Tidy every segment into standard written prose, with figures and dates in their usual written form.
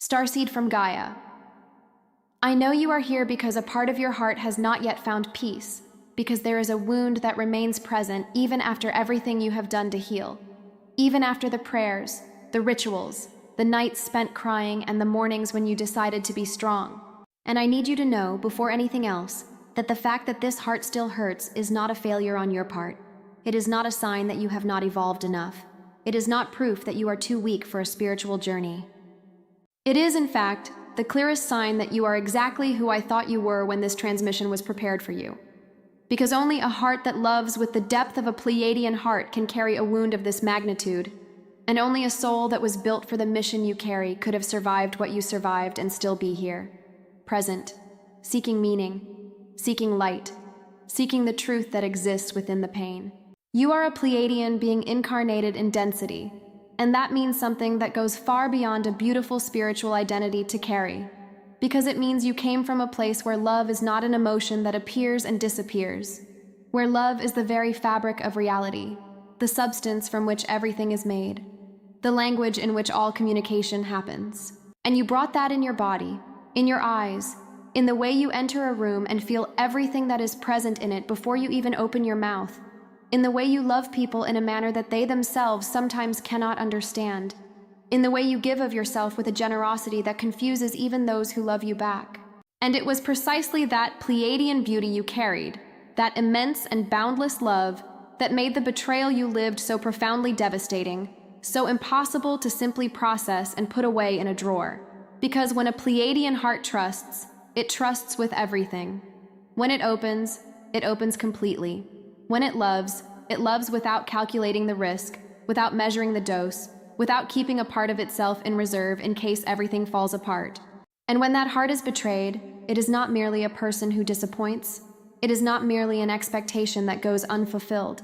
Starseed from Gaia. I know you are here because a part of your heart has not yet found peace, because there is a wound that remains present even after everything you have done to heal, even after the prayers, the rituals, the nights spent crying, and the mornings when you decided to be strong. And I need you to know, before anything else, that the fact that this heart still hurts is not a failure on your part. It is not a sign that you have not evolved enough. It is not proof that you are too weak for a spiritual journey. It is, in fact, the clearest sign that you are exactly who I thought you were when this transmission was prepared for you. Because only a heart that loves with the depth of a Pleiadian heart can carry a wound of this magnitude, and only a soul that was built for the mission you carry could have survived what you survived and still be here, present, seeking meaning, seeking light, seeking the truth that exists within the pain. You are a Pleiadian being incarnated in density, and that means something that goes far beyond a beautiful spiritual identity to carry, because it means you came from a place where love is not an emotion that appears and disappears, where love is the very fabric of reality, the substance from which everything is made, the language in which all communication happens. And you brought that in your body, in your eyes, in the way you enter a room and feel everything that is present in it before you even open your mouth, in the way you love people in a manner that they themselves sometimes cannot understand, in the way you give of yourself with a generosity that confuses even those who love you back. And it was precisely that Pleiadian beauty you carried, that immense and boundless love, that made the betrayal you lived so profoundly devastating, so impossible to simply process and put away in a drawer. Because when a Pleiadian heart trusts, it trusts with everything. When it opens completely. When it loves without calculating the risk, without measuring the dose, without keeping a part of itself in reserve in case everything falls apart. And when that heart is betrayed, it is not merely a person who disappoints. It is not merely an expectation that goes unfulfilled.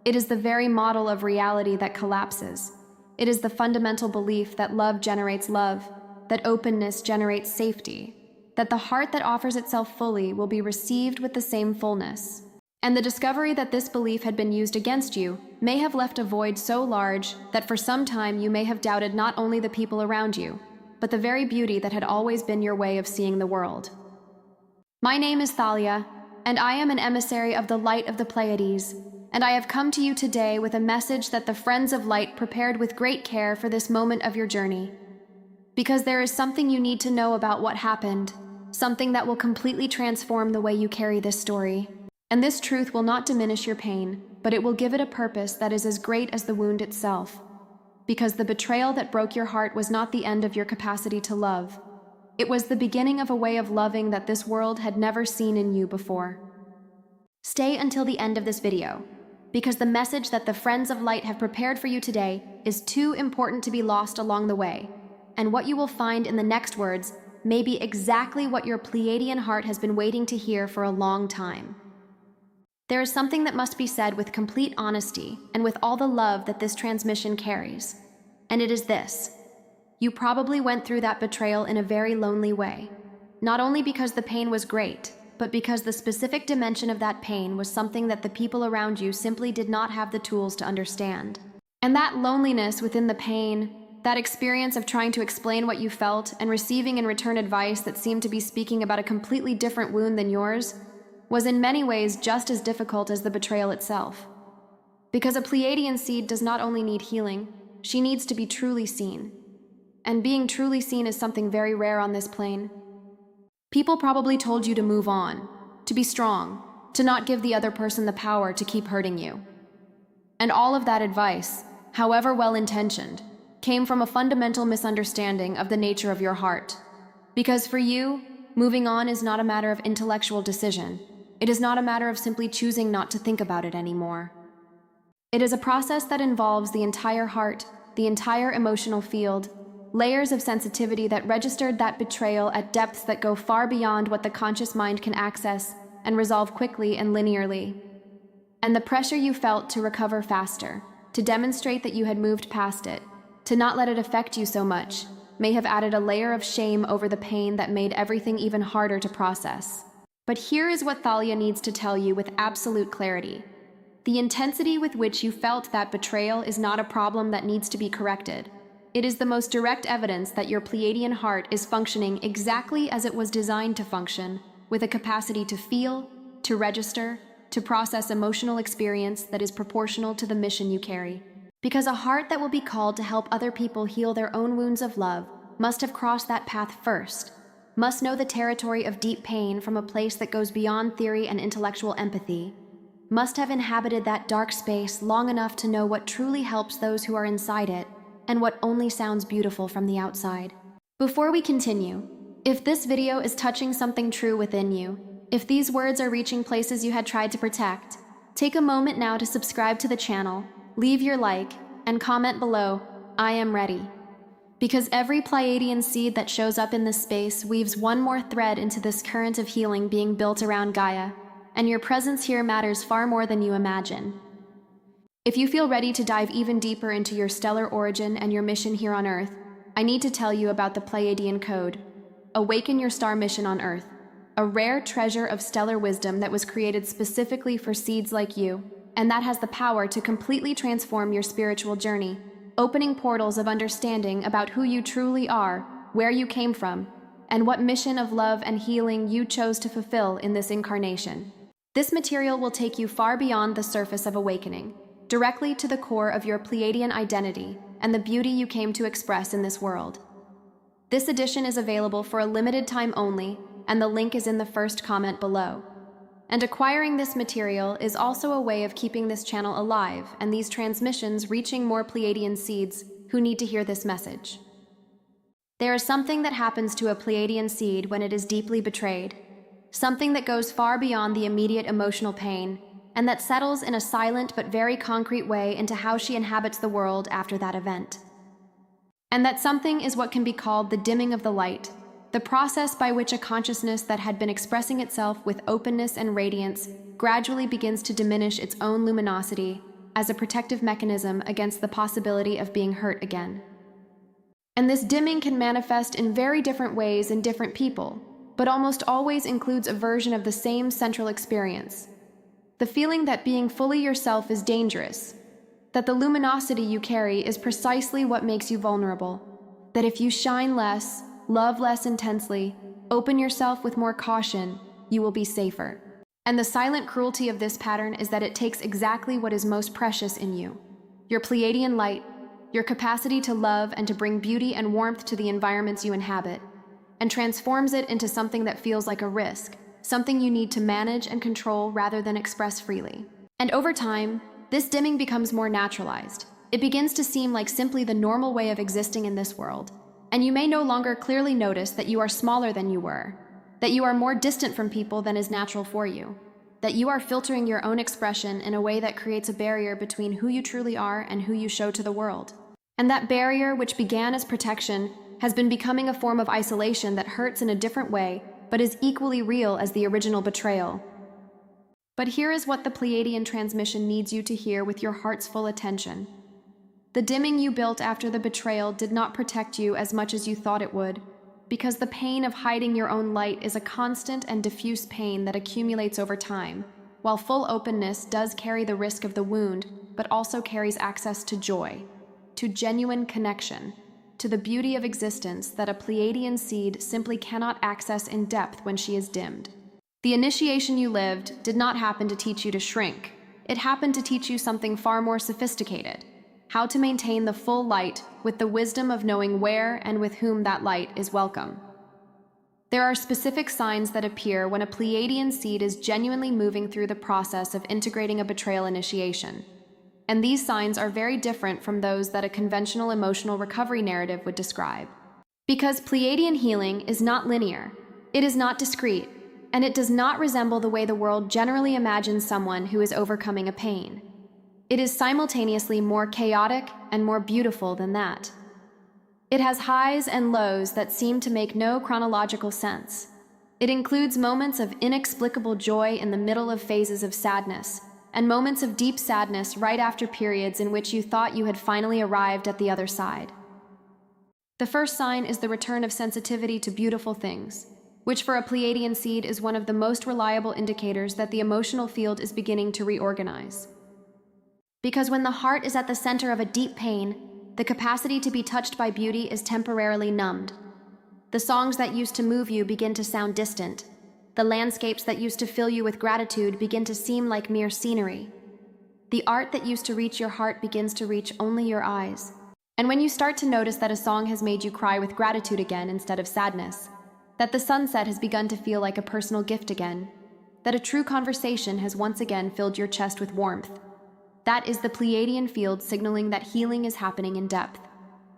It is the very model of reality that collapses. It is the fundamental belief that love generates love, that openness generates safety, that the heart that offers itself fully will be received with the same fullness. And the discovery that this belief had been used against you may have left a void so large that for some time you may have doubted not only the people around you, but the very beauty that had always been your way of seeing the world. My name is Thalia, and I am an emissary of the light of the Pleiades, and I have come to you today with a message that the Friends of Light prepared with great care for this moment of your journey. Because there is something you need to know about what happened, something that will completely transform the way you carry this story. And this truth will not diminish your pain, but it will give it a purpose that is as great as the wound itself. Because the betrayal that broke your heart was not the end of your capacity to love. It was the beginning of a way of loving that this world had never seen in you before. Stay until the end of this video, because the message that the Friends of Light have prepared for you today is too important to be lost along the way, and what you will find in the next words may be exactly what your Pleiadian heart has been waiting to hear for a long time. There is something that must be said with complete honesty and with all the love that this transmission carries, and it is this. You probably went through that betrayal in a very lonely way, not only because the pain was great, but because the specific dimension of that pain was something that the people around you simply did not have the tools to understand. And that loneliness within the pain, that experience of trying to explain what you felt and receiving in return advice that seemed to be speaking about a completely different wound than yours, was in many ways just as difficult as the betrayal itself. Because a Pleiadian seed does not only need healing, she needs to be truly seen. And being truly seen is something very rare on this plane. People probably told you to move on, to be strong, to not give the other person the power to keep hurting you. And all of that advice, however well-intentioned, came from a fundamental misunderstanding of the nature of your heart. Because for you, moving on is not a matter of intellectual decision. It is not a matter of simply choosing not to think about it anymore. It is a process that involves the entire heart, the entire emotional field, layers of sensitivity that registered that betrayal at depths that go far beyond what the conscious mind can access and resolve quickly and linearly. And the pressure you felt to recover faster, to demonstrate that you had moved past it, to not let it affect you so much, may have added a layer of shame over the pain that made everything even harder to process. But here is what Thalia needs to tell you with absolute clarity. The intensity with which you felt that betrayal is not a problem that needs to be corrected. It is the most direct evidence that your Pleiadian heart is functioning exactly as it was designed to function, with a capacity to feel, to register, to process emotional experience that is proportional to the mission you carry. Because a heart that will be called to help other people heal their own wounds of love must have crossed that path first, must know the territory of deep pain from a place that goes beyond theory and intellectual empathy, must have inhabited that dark space long enough to know what truly helps those who are inside it and what only sounds beautiful from the outside. Before we continue, if this video is touching something true within you, if these words are reaching places you had tried to protect, take a moment now to subscribe to the channel, leave your like, and comment below, "I am ready." Because every Pleiadian seed that shows up in this space weaves one more thread into this current of healing being built around Gaia, and your presence here matters far more than you imagine. If you feel ready to dive even deeper into your stellar origin and your mission here on Earth, I need to tell you about the Pleiadian Code. Awaken your star mission on Earth, a rare treasure of stellar wisdom that was created specifically for seeds like you, and that has the power to completely transform your spiritual journey, opening portals of understanding about who you truly are, where you came from, and what mission of love and healing you chose to fulfill in this incarnation. This material will take you far beyond the surface of awakening, directly to the core of your Pleiadian identity and the beauty you came to express in this world. This edition is available for a limited time only, and the link is in the first comment below. And acquiring this material is also a way of keeping this channel alive and these transmissions reaching more Pleiadian seeds who need to hear this message. There is something that happens to a Pleiadian seed when it is deeply betrayed, something that goes far beyond the immediate emotional pain, and that settles in a silent but very concrete way into how she inhabits the world after that event. And that something is what can be called the dimming of the light, the process by which a consciousness that had been expressing itself with openness and radiance gradually begins to diminish its own luminosity as a protective mechanism against the possibility of being hurt again. And this dimming can manifest in very different ways in different people, but almost always includes a version of the same central experience. The feeling that being fully yourself is dangerous, that the luminosity you carry is precisely what makes you vulnerable, that if you shine less, love less intensely, open yourself with more caution, you will be safer. And the silent cruelty of this pattern is that it takes exactly what is most precious in you, your Pleiadian light, your capacity to love and to bring beauty and warmth to the environments you inhabit, and transforms it into something that feels like a risk, something you need to manage and control rather than express freely. And over time, this dimming becomes more naturalized. It begins to seem like simply the normal way of existing in this world, and you may no longer clearly notice that you are smaller than you were, that you are more distant from people than is natural for you, that you are filtering your own expression in a way that creates a barrier between who you truly are and who you show to the world. And that barrier, which began as protection, has been becoming a form of isolation that hurts in a different way, but is equally real as the original betrayal. But here is what the Pleiadian transmission needs you to hear with your heart's full attention. The dimming you built after the betrayal did not protect you as much as you thought it would, because the pain of hiding your own light is a constant and diffuse pain that accumulates over time, while full openness does carry the risk of the wound, but also carries access to joy, to genuine connection, to the beauty of existence that a Pleiadian seed simply cannot access in depth when she is dimmed. The initiation you lived did not happen to teach you to shrink. It happened to teach you something far more sophisticated: how to maintain the full light with the wisdom of knowing where and with whom that light is welcome. There are specific signs that appear when a Pleiadian seed is genuinely moving through the process of integrating a betrayal initiation. And these signs are very different from those that a conventional emotional recovery narrative would describe. Because Pleiadian healing is not linear, it is not discrete, and it does not resemble the way the world generally imagines someone who is overcoming a pain. It is simultaneously more chaotic and more beautiful than that. It has highs and lows that seem to make no chronological sense. It includes moments of inexplicable joy in the middle of phases of sadness, and moments of deep sadness right after periods in which you thought you had finally arrived at the other side. The first sign is the return of sensitivity to beautiful things, which for a Pleiadian seed is one of the most reliable indicators that the emotional field is beginning to reorganize. Because when the heart is at the center of a deep pain, The capacity to be touched by beauty is temporarily numbed. The songs that used to move you begin to sound distant. The landscapes that used to fill you with gratitude begin to seem like mere scenery. The art that used to reach your heart begins to reach only your eyes. And when you start to notice that a song has made you cry with gratitude again instead of sadness, that the sunset has begun to feel like a personal gift again, that a true conversation has once again filled your chest with warmth, that is the Pleiadian field signaling that healing is happening in depth,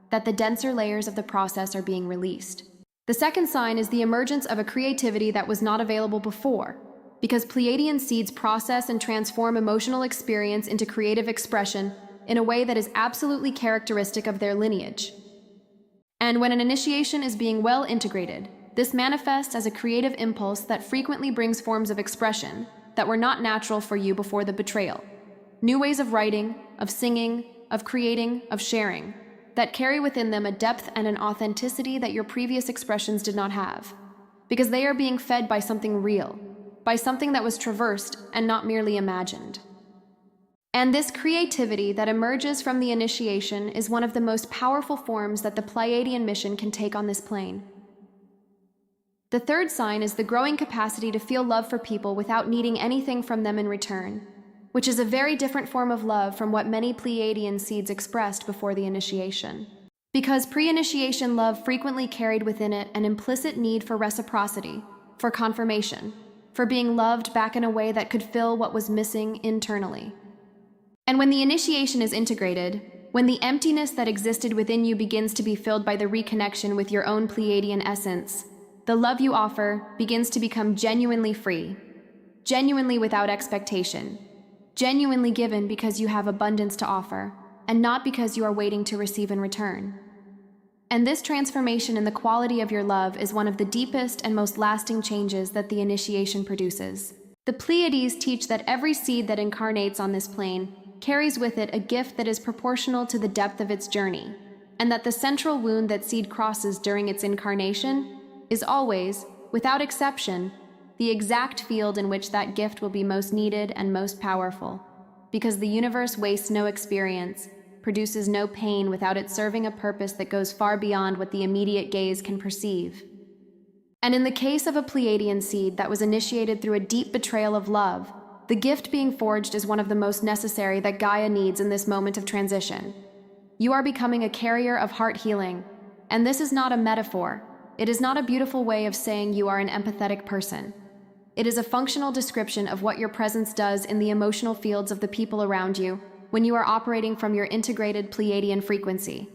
that the denser layers of the process are being released. The second sign is the emergence of a creativity that was not available before, because Pleiadian seeds process and transform emotional experience into creative expression in a way that is absolutely characteristic of their lineage. And when an initiation is being well integrated, this manifests as a creative impulse that frequently brings forms of expression that were not natural for you before the betrayal. New ways of writing, of singing, of creating, of sharing, that carry within them a depth and an authenticity that your previous expressions did not have, because they are being fed by something real, by something that was traversed and not merely imagined. And this creativity that emerges from the initiation is one of the most powerful forms that the Pleiadian mission can take on this plane. The third sign is the growing capacity to feel love for people without needing anything from them in return, which is a very different form of love from what many Pleiadian seeds expressed before the initiation. Because pre-initiation love frequently carried within it an implicit need for reciprocity, for confirmation, for being loved back in a way that could fill what was missing internally. And when the initiation is integrated, when the emptiness that existed within you begins to be filled by the reconnection with your own Pleiadian essence, the love you offer begins to become genuinely free, genuinely without expectation, genuinely given because you have abundance to offer, and not because you are waiting to receive in return. And this transformation in the quality of your love is one of the deepest and most lasting changes that the initiation produces. The Pleiades teach that every seed that incarnates on this plane carries with it a gift that is proportional to the depth of its journey, and that the central wound that seed crosses during its incarnation is always, without exception, the exact field in which that gift will be most needed and most powerful, because the universe wastes no experience, produces no pain without it serving a purpose that goes far beyond what the immediate gaze can perceive. And in the case of a Pleiadian seed that was initiated through a deep betrayal of love, the gift being forged is one of the most necessary that Gaia needs in this moment of transition. You are becoming a carrier of heart healing, and this is not a metaphor. It is not a beautiful way of saying you are an empathetic person. It is a functional description of what your presence does in the emotional fields of the people around you when you are operating from your integrated Pleiadian frequency.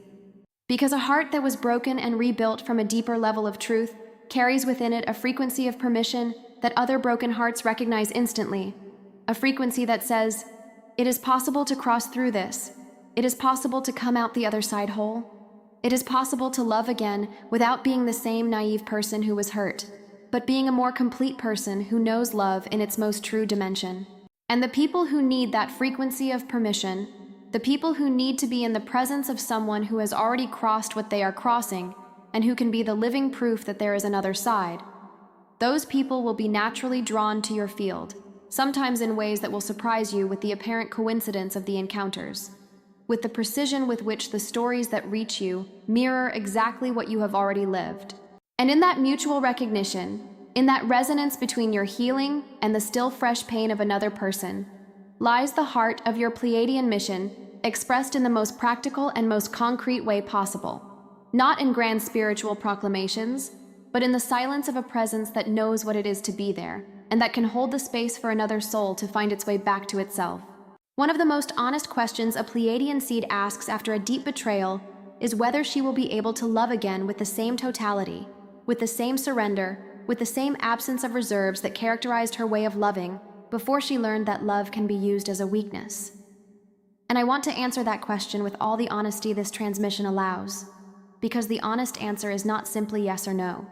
Because a heart that was broken and rebuilt from a deeper level of truth carries within it a frequency of permission that other broken hearts recognize instantly, a frequency that says, it is possible to cross through this. It is possible to come out the other side whole. It is possible to love again without being the same naive person who was hurt, but being a more complete person who knows love in its most true dimension. And the people who need that frequency of permission, the people who need to be in the presence of someone who has already crossed what they are crossing and who can be the living proof that there is another side, those people will be naturally drawn to your field, sometimes in ways that will surprise you with the apparent coincidence of the encounters, with the precision with which the stories that reach you mirror exactly what you have already lived. And in that mutual recognition, in that resonance between your healing and the still fresh pain of another person, lies the heart of your Pleiadian mission, expressed in the most practical and most concrete way possible, not in grand spiritual proclamations, but in the silence of a presence that knows what it is to be there, and that can hold the space for another soul to find its way back to itself. One of the most honest questions a Pleiadian seed asks after a deep betrayal is whether she will be able to love again with the same totality, with the same surrender, with the same absence of reserves that characterized her way of loving before she learned that love can be used as a weakness. And I want to answer that question with all the honesty this transmission allows, because the honest answer is not simply yes or no.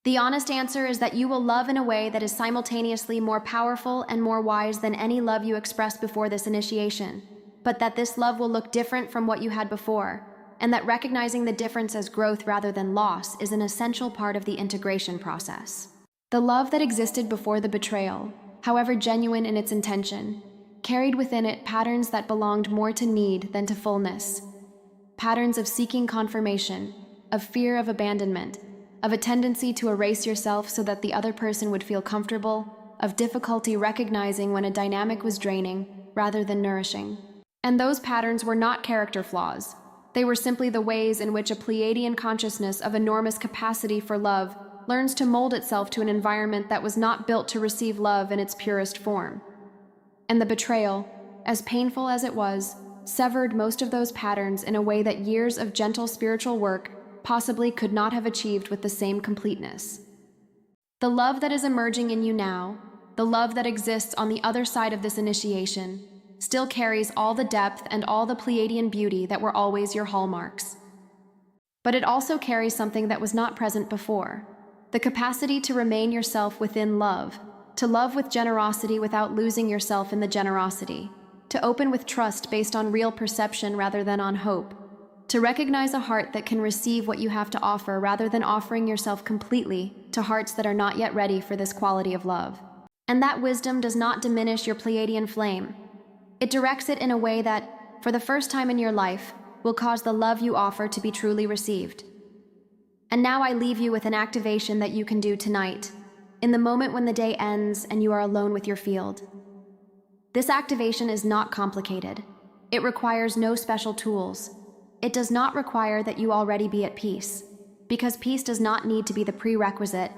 The honest answer is that you will love in a way that is simultaneously more powerful and more wise than any love you expressed before this initiation, but that this love will look different from what you had before, and that recognizing the difference as growth rather than loss is an essential part of the integration process. The love that existed before the betrayal, however genuine in its intention, carried within it patterns that belonged more to need than to fullness. Patterns of seeking confirmation, of fear of abandonment, of a tendency to erase yourself so that the other person would feel comfortable, of difficulty recognizing when a dynamic was draining rather than nourishing. And those patterns were not character flaws. They were simply the ways in which a Pleiadian consciousness of enormous capacity for love learns to mold itself to an environment that was not built to receive love in its purest form. And the betrayal, as painful as it was, severed most of those patterns in a way that years of gentle spiritual work possibly could not have achieved with the same completeness. The love that is emerging in you now, the love that exists on the other side of this initiation, still carries all the depth and all the Pleiadian beauty that were always your hallmarks. But it also carries something that was not present before, the capacity to remain yourself within love, to love with generosity without losing yourself in the generosity, to open with trust based on real perception rather than on hope, to recognize a heart that can receive what you have to offer rather than offering yourself completely to hearts that are not yet ready for this quality of love. And that wisdom does not diminish your Pleiadian flame. It directs it in a way that, for the first time in your life, will cause the love you offer to be truly received. And now I leave you with an activation that you can do tonight, in the moment when the day ends and you are alone with your field. This activation is not complicated. It requires no special tools. It does not require that you already be at peace, because peace does not need to be the prerequisite.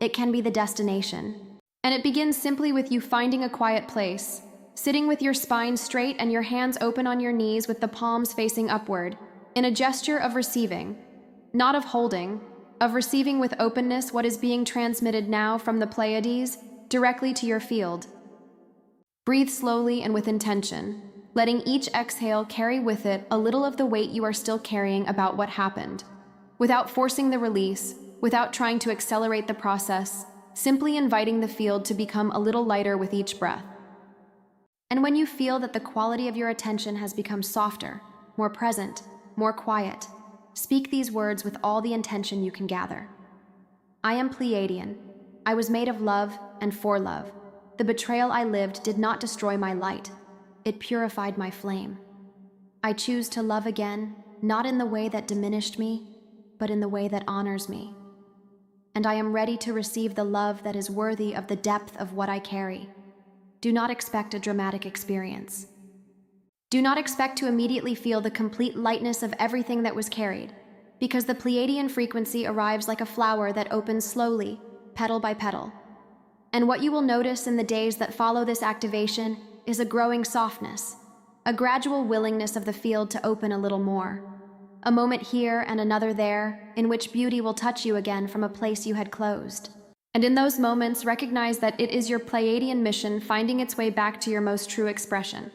It can be the destination. And it begins simply with you finding a quiet place, sitting with your spine straight and your hands open on your knees with the palms facing upward, in a gesture of receiving, not of holding, of receiving with openness what is being transmitted now from the Pleiades directly to your field. Breathe slowly and with intention, letting each exhale carry with it a little of the weight you are still carrying about what happened, without forcing the release, without trying to accelerate the process, simply inviting the field to become a little lighter with each breath. And when you feel that the quality of your attention has become softer, more present, more quiet, speak these words with all the intention you can gather. I am Pleiadian. I was made of love and for love. The betrayal I lived did not destroy my light. It purified my flame. I choose to love again, not in the way that diminished me, but in the way that honors me. And I am ready to receive the love that is worthy of the depth of what I carry. Do not expect a dramatic experience. Do not expect to immediately feel the complete lightness of everything that was carried, because the Pleiadian frequency arrives like a flower that opens slowly, petal by petal. And what you will notice in the days that follow this activation is a growing softness, a gradual willingness of the field to open a little more, a moment here and another there in which beauty will touch you again from a place you had closed. And in those moments, recognize that it is your Pleiadian mission finding its way back to your most true expression.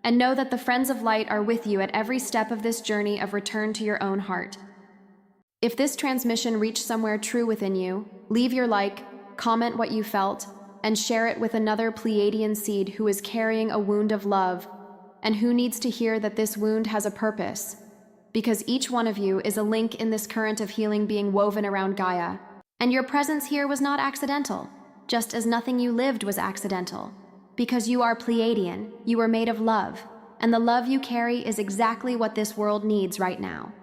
And know that the friends of light are with you at every step of this journey of return to your own heart. If this transmission reached somewhere true within you, leave your like, comment what you felt, and share it with another Pleiadian seed who is carrying a wound of love, and who needs to hear that this wound has a purpose, because each one of you is a link in this current of healing being woven around Gaia. And your presence here was not accidental, just as nothing you lived was accidental. Because you are Pleiadian, you are made of love, and the love you carry is exactly what this world needs right now.